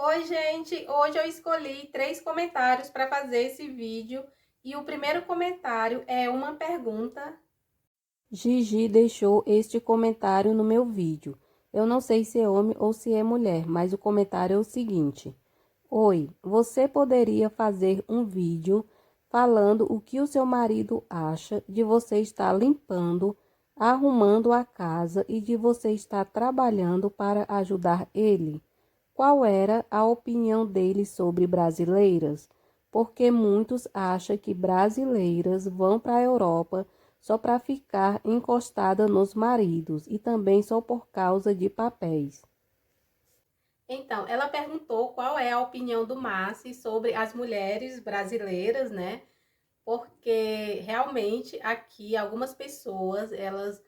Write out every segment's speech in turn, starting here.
Oi, gente! Hoje eu escolhi 3 comentários para fazer esse vídeo e o primeiro comentário é uma pergunta. Gigi deixou este comentário no meu vídeo. Eu não sei se é homem ou se é mulher, mas o comentário é o seguinte: Oi, você poderia fazer um vídeo falando o que o seu marido acha de você estar limpando, arrumando a casa e de você estar trabalhando para ajudar ele? Qual era a opinião dele sobre brasileiras? Porque muitos acham que brasileiras vão para a Europa só para ficar encostada nos maridos e também só por causa de papéis. Então, ela perguntou qual é a opinião do Massi sobre as mulheres brasileiras, né? Porque realmente aqui algumas pessoas, elas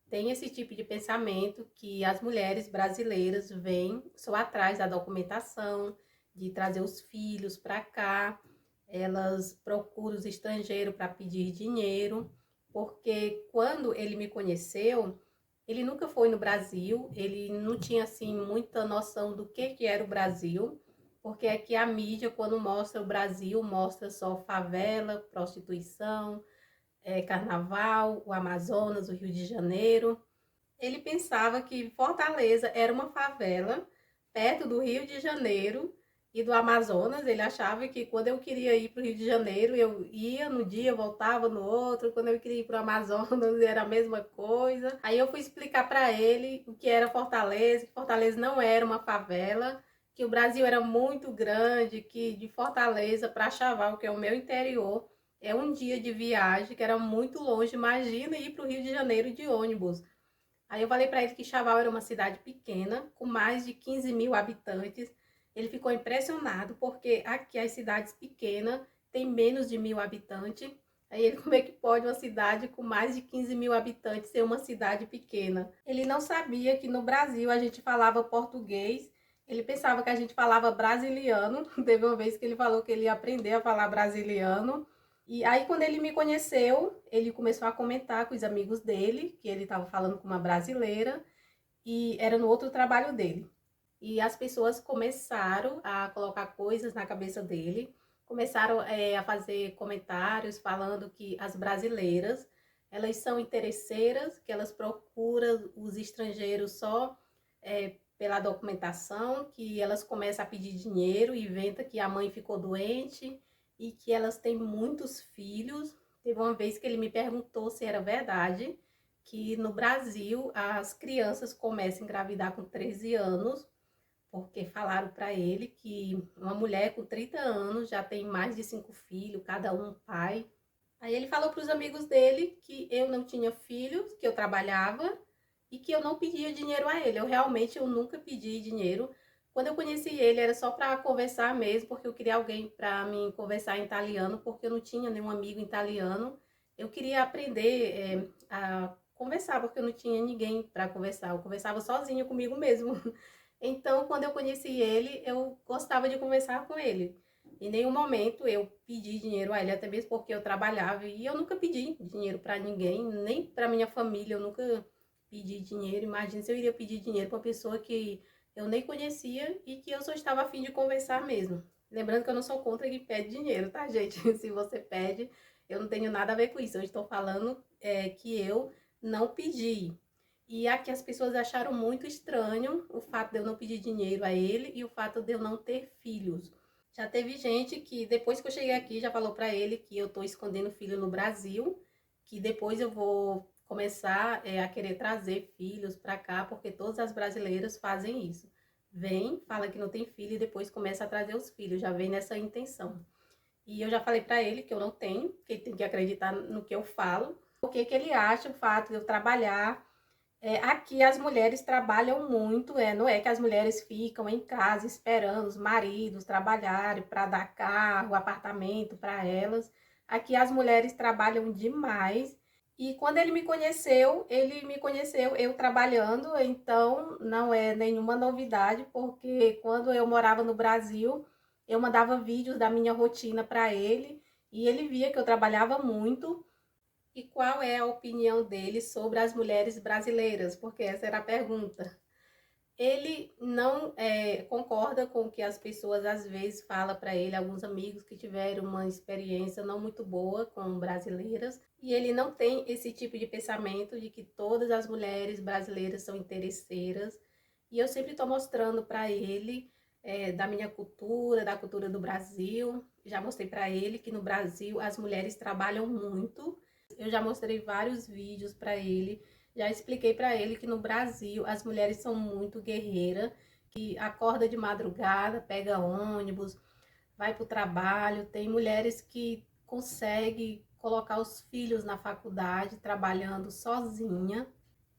têm esse tipo de pensamento que as mulheres brasileiras vêm só atrás da documentação, de trazer os filhos para cá, elas procuram os estrangeiros para pedir dinheiro, porque quando ele me conheceu, ele nunca foi no Brasil, ele não tinha assim muita noção do que era o Brasil, porque aqui a mídia, quando mostra o Brasil, mostra só favela, prostituição, carnaval, o Amazonas, o Rio de Janeiro. Ele pensava que Fortaleza era uma favela perto do Rio de Janeiro e do Amazonas. Ele achava que quando eu queria ir para o Rio de Janeiro, eu ia no dia, voltava no outro. Quando eu queria ir para o Amazonas, era a mesma coisa. Aí eu fui explicar para ele o que era Fortaleza, que Fortaleza não era uma favela, que o Brasil era muito grande, que de Fortaleza para Chaval, que é o meu interior, é um dia de viagem, que era muito longe. Imagina ir para o Rio de Janeiro de ônibus. Aí eu falei para ele que Chaval era uma cidade pequena, com mais de 15 mil habitantes. Ele ficou impressionado, porque aqui as cidades pequenas têm menos de 1.000 habitantes. Aí ele, como é que pode uma cidade com mais de 15 mil habitantes ser uma cidade pequena? Ele não sabia que no Brasil a gente falava português, ele pensava que a gente falava brasiliano. Teve uma vez que ele falou que ele ia aprender a falar brasiliano. E aí, quando ele me conheceu, ele começou a comentar com os amigos dele, que ele estava falando com uma brasileira, e era no outro trabalho dele. E as pessoas começaram a colocar coisas na cabeça dele, começaram a fazer comentários falando que as brasileiras, elas são interesseiras, que elas procuram os estrangeiros só pela documentação, que elas começam a pedir dinheiro, inventa que a mãe ficou doente e que elas têm muitos filhos. Teve uma vez que ele me perguntou se era verdade que no Brasil as crianças começam a engravidar com 13 anos, porque falaram para ele que uma mulher com 30 anos já tem mais de 5 filhos, cada um pai. Aí ele falou para os amigos dele que eu não tinha filhos, que eu trabalhava e que eu não pedia dinheiro a ele. Eu nunca pedi dinheiro. Quando eu conheci ele era só para conversar mesmo, porque eu queria alguém para me conversar em italiano, porque eu não tinha nenhum amigo italiano. Eu queria aprender a conversar, porque eu não tinha ninguém para conversar. Eu conversava sozinha comigo mesmo. Então, quando eu conheci ele, eu gostava de conversar com ele. Em nenhum momento eu pedi dinheiro a ele, até mesmo porque eu trabalhava e eu nunca pedi dinheiro para ninguém, nem para minha família, eu nunca pedi dinheiro. Imagina se eu iria pedir dinheiro para uma pessoa que eu nem conhecia e que eu só estava a fim de conversar mesmo. Lembrando que eu não sou contra quem pede dinheiro, tá, gente? Se você pede, eu não tenho nada a ver com isso. Eu estou falando que eu não pedi. E aqui as pessoas acharam muito estranho o fato de eu não pedir dinheiro a ele e o fato de eu não ter filhos. Já teve gente que depois que eu cheguei aqui já falou para ele que eu tô escondendo filho no Brasil, que depois eu vou começar a querer trazer filhos para cá, porque todas as brasileiras fazem isso. Vem, fala que não tem filho e depois começa a trazer os filhos, já vem nessa intenção. E eu já falei para ele que eu não tenho, que ele tem que acreditar no que eu falo. O que que ele acha o fato de eu trabalhar aqui as mulheres trabalham muito, não é que as mulheres ficam em casa esperando os maridos trabalharem para dar carro, apartamento para elas. Aqui as mulheres trabalham demais. E quando ele me conheceu eu trabalhando, então não é nenhuma novidade, porque quando eu morava no Brasil, eu mandava vídeos da minha rotina para ele e ele via que eu trabalhava muito. E qual é a opinião dele sobre as mulheres brasileiras? Porque essa era a pergunta. Ele não concorda com o que as pessoas às vezes falam para ele, alguns amigos que tiveram uma experiência não muito boa com brasileiras, e ele não tem esse tipo de pensamento de que todas as mulheres brasileiras são interesseiras. E eu sempre estou mostrando para ele da minha cultura, da cultura do Brasil. Já mostrei para ele que no Brasil as mulheres trabalham muito. Eu já mostrei vários vídeos para ele. Já expliquei para ele que no Brasil as mulheres são muito guerreiras, que acorda de madrugada, pega ônibus, vai para o trabalho. Tem mulheres que conseguem colocar os filhos na faculdade trabalhando sozinha.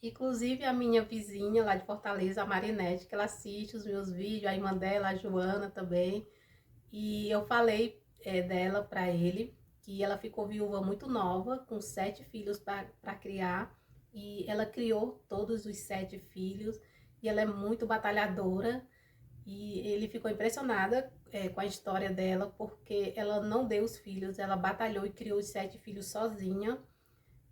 Inclusive a minha vizinha lá de Fortaleza, a Marinete, que ela assiste os meus vídeos, a irmã dela, a Joana também. E eu falei dela para ele, que ela ficou viúva muito nova, com 7 filhos para criar, e ela criou todos os 7 filhos, e ela é muito batalhadora, e ele ficou impressionada com a história dela, porque ela não deu os filhos, ela batalhou e criou os 7 filhos sozinha.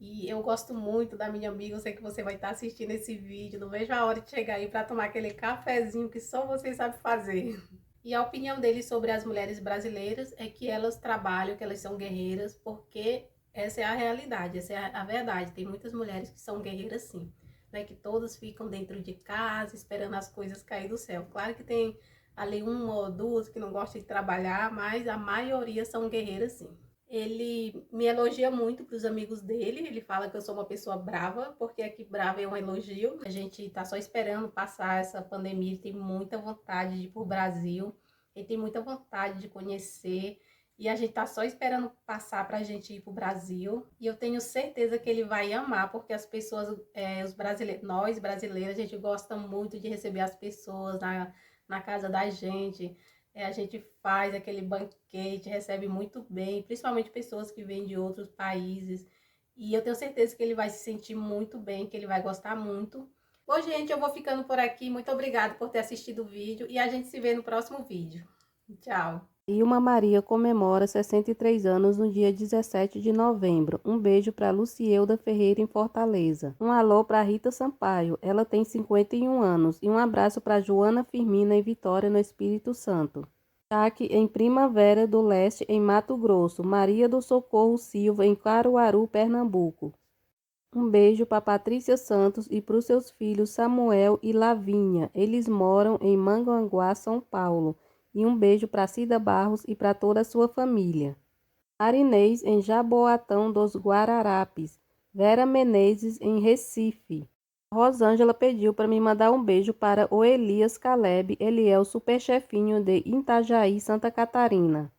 E eu gosto muito da minha amiga, eu sei que você vai estar assistindo esse vídeo, não vejo a hora de chegar aí para tomar aquele cafezinho que só você sabe fazer. E a opinião dele sobre as mulheres brasileiras é que elas trabalham, que elas são guerreiras, porque essa é a realidade, essa é a verdade. Tem muitas mulheres que são guerreiras sim, não é que todas ficam dentro de casa esperando as coisas cair do céu. Claro que tem ali uma ou duas que não gostam de trabalhar, mas a maioria são guerreiras sim. Ele me elogia muito para os amigos dele, ele fala que eu sou uma pessoa brava, porque aqui brava é um elogio. A gente tá só esperando passar essa pandemia, ele tem muita vontade de ir pro Brasil, ele tem muita vontade de conhecer, e a gente tá só esperando passar pra gente ir pro Brasil. E eu tenho certeza que ele vai amar, porque as pessoas, os brasileiros, nós brasileiros, a gente gosta muito de receber as pessoas na casa da gente. A gente faz aquele banquete, recebe muito bem, principalmente pessoas que vêm de outros países. E eu tenho certeza que ele vai se sentir muito bem, que ele vai gostar muito. Bom, gente, eu vou ficando por aqui. Muito obrigada por ter assistido o vídeo e a gente se vê no próximo vídeo. Tchau! Ilma Maria comemora 63 anos no dia 17 de novembro. Um beijo para Lucielda Ferreira em Fortaleza. Um alô para Rita Sampaio, ela tem 51 anos. E um abraço para Joana Firmina em Vitória, no Espírito Santo. Jaque em Primavera do Leste, em Mato Grosso. Maria do Socorro Silva em Caruaru, Pernambuco. Um beijo para Patrícia Santos e para os seus filhos Samuel e Lavínia. Eles moram em Manguanguá, São Paulo. E um beijo para Cida Barros e para toda a sua família. Marinês em Jaboatão dos Guararapes. Vera Menezes em Recife. Rosângela pediu para me mandar um beijo para o Elias Caleb, ele é o superchefinho de Itajaí, Santa Catarina.